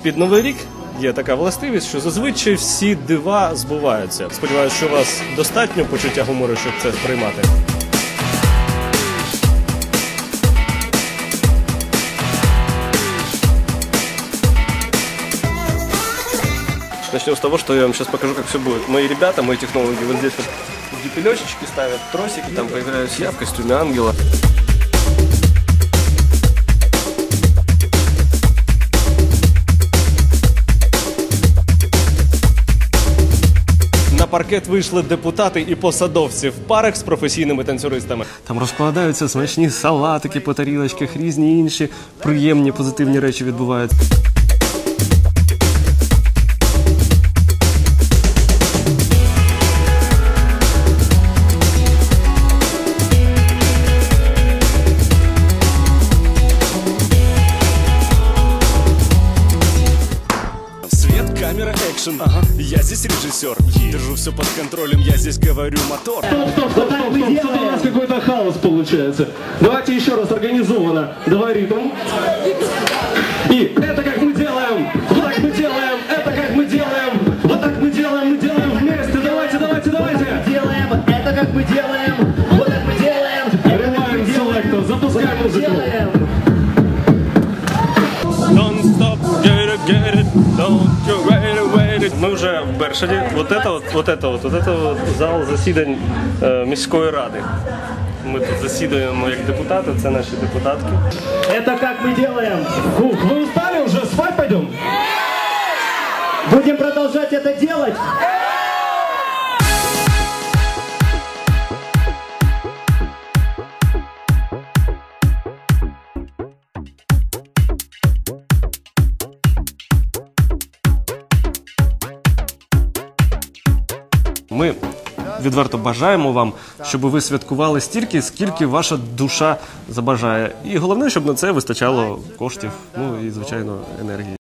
Під Новий рік є така властивість, що зазвичай всі дива збуваються. Сподіваюся, що у вас достатньо почуття гумору, щоб це сприймати. Начнем с того, что я вам сейчас покажу, как все будет. Мои ребята, мои технологи, вот здесь вот дипелечечки ставят, тросики, там появляюсь я в костюме ангела. На паркет вийшли депутати і посадовці в парах з професійними танцюристами. Там розкладаються смачні салатики по тарілочках, різні інші приємні, позитивні речі відбуваються. Камера, экшен, я здесь режиссер, держу все под контролем, я здесь говорю мотор. Стоп, у нас какой-то хаос получается. Давайте еще раз организованно. Давай ритм. И это как мы делаем, вот так мы делаем, это как мы делаем, вот так мы делаем вместе. Давайте. Делаем, это как мы делаем, вот так мы делаем. Ревайнд селектор, запускай музыку. Don't stop, get it, don't you wait it. Ми вже в Бершаді. Вот это зал засідань міської ради. Ми тут засідаємо як депутати, це наші депутатки. Это как мы делаем. Фух, вы устали уже? Спать пойдем? Будем продолжать это делать. Ми відверто бажаємо вам, щоб ви святкували стільки, скільки ваша душа забажає. І головне, щоб на це вистачало коштів, ну і, звичайно, енергії.